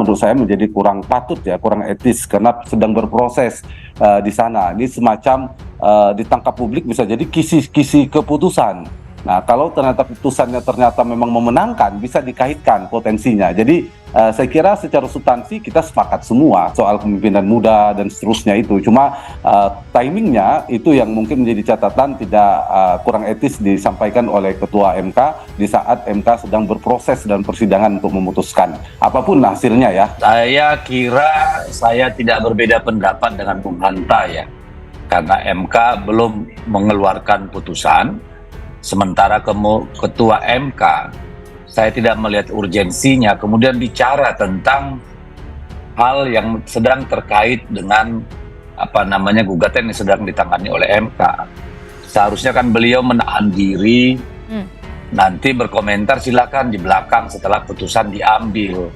menurut saya menjadi kurang patut ya, kurang etis karena sedang berproses di sana. Ini semacam ditangkap publik bisa jadi kisi-kisi keputusan. Nah, kalau ternyata putusannya ternyata memang memenangkan, bisa dikaitkan potensinya. Jadi saya kira secara substansi kita sepakat semua soal kepemimpinan muda dan seterusnya itu. Cuma timingnya itu yang mungkin menjadi catatan tidak kurang etis disampaikan oleh Ketua MK di saat MK sedang berproses dan persidangan untuk memutuskan. Apapun hasilnya ya. Saya kira saya tidak berbeda pendapat dengan Bung Hanta ya. Karena MK belum mengeluarkan putusan. Sementara Ketua MK, saya tidak melihat urgensinya kemudian bicara tentang hal yang sedang terkait dengan gugatan yang sedang ditangani oleh MK. Seharusnya kan beliau menahan diri, nanti berkomentar silakan di belakang setelah putusan diambil.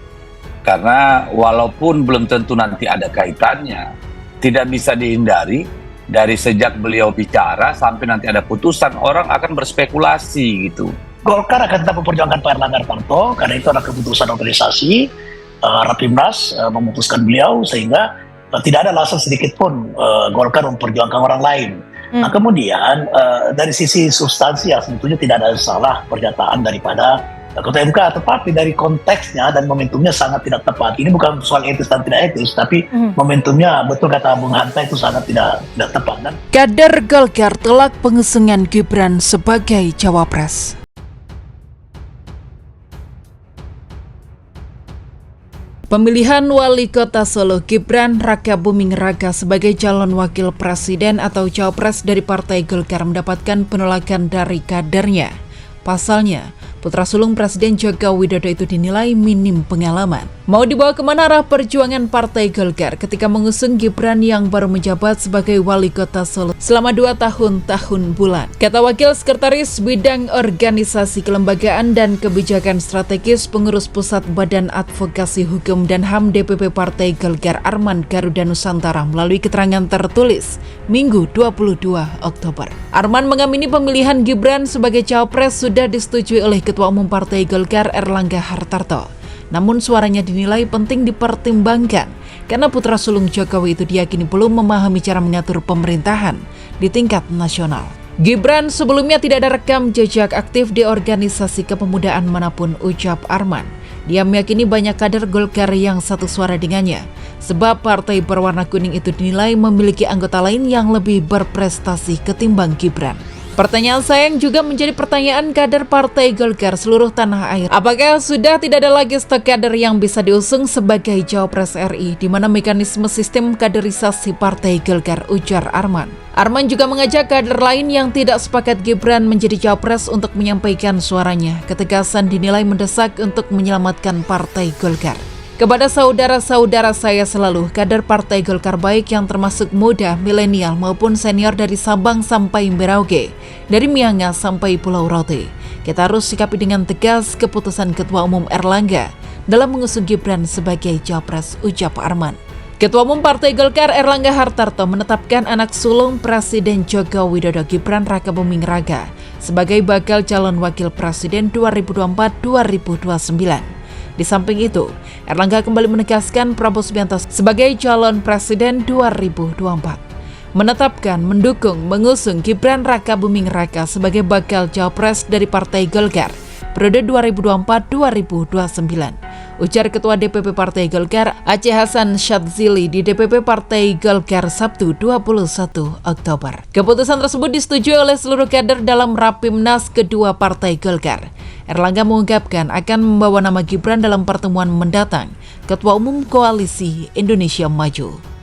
Karena walaupun belum tentu nanti ada kaitannya, tidak bisa dihindari. Dari sejak beliau bicara sampai nanti ada putusan, orang akan berspekulasi gitu. Golkar akan tetap memperjuangkan Pak Erlangga Hartarto karena itu adalah keputusan organisasi. Rapimnas memutuskan beliau sehingga tidak ada alasan sedikit pun Golkar memperjuangkan orang lain. Nah kemudian dari sisi substansi ya sebetulnya tidak ada salah pernyataan daripada Ketua MK, tetapi dari konteksnya dan momentumnya sangat tidak tepat. Ini bukan soal etis dan tidak etis, tapi momentumnya betul kata Bung Hanta itu sangat tidak tepat. Dan kader Golkar tolak pengusungan Gibran sebagai cawapres. Pemilihan Wali Kota Solo Gibran Rakabuming Raka sebagai calon wakil presiden atau cawapres dari Partai Golkar mendapatkan penolakan dari kadernya. Pasalnya, putra sulung Presiden Joko Widodo itu dinilai minim pengalaman. Mau dibawa kemana arah perjuangan Partai Golkar ketika mengusung Gibran yang baru menjabat sebagai Wali Kota Solo selama 2 tahun bulan. Kata Wakil Sekretaris Bidang Organisasi Kelembagaan dan Kebijakan Strategis Pengurus Pusat Badan Advokasi Hukum dan HAM DPP Partai Golkar Arman Garuda Nusantara melalui keterangan tertulis Minggu 22 Oktober. Arman mengamini pemilihan Gibran sebagai cawapres sudah disetujui oleh Ketua Umum Partai Golkar Erlangga Hartarto. Namun suaranya dinilai penting dipertimbangkan karena putra sulung Jokowi itu diyakini belum memahami cara mengatur pemerintahan di tingkat nasional. Gibran sebelumnya tidak ada rekam jejak aktif di organisasi kepemudaan manapun, ucap Arman. Dia meyakini banyak kader Golkar yang satu suara dengannya, sebab partai berwarna kuning itu dinilai memiliki anggota lain yang lebih berprestasi ketimbang Gibran. Pertanyaan saya yang juga menjadi pertanyaan kader Partai Golkar seluruh tanah air. Apakah sudah tidak ada lagi stok kader yang bisa diusung sebagai cawapres RI, di mana mekanisme sistem kaderisasi Partai Golkar, ujar Arman. Arman juga mengajak kader lain yang tidak sepakat Gibran menjadi cawapres untuk menyampaikan suaranya. Ketegasan dinilai mendesak untuk menyelamatkan Partai Golkar. Kepada saudara-saudara saya selalu, kader Partai Golkar baik yang termasuk muda, milenial maupun senior dari Sabang sampai Merauke, dari Miangas sampai Pulau Rote. Kita harus sikapi dengan tegas keputusan Ketua Umum Erlangga dalam mengusung Gibran sebagai cawapres, ucap Arman. Ketua Umum Partai Golkar Erlangga Hartarto menetapkan anak sulung Presiden Joko Widodo Gibran Rakabuming Raka sebagai bakal calon wakil presiden 2024-2029. Di samping itu, Erlangga kembali menegaskan Prabowo Subianto sebagai calon presiden 2024. Menetapkan, mendukung, mengusung Gibran Rakabuming Raka sebagai bakal cawapres dari Partai Golkar periode 2024-2029. Ujar Ketua DPP Partai Golkar Aceh Hasan Syadzili di DPP Partai Golkar Sabtu 21 Oktober. Keputusan tersebut disetujui oleh seluruh kader dalam Rapimnas kedua Partai Golkar. Erlangga mengungkapkan akan membawa nama Gibran dalam pertemuan mendatang Ketua Umum Koalisi Indonesia Maju.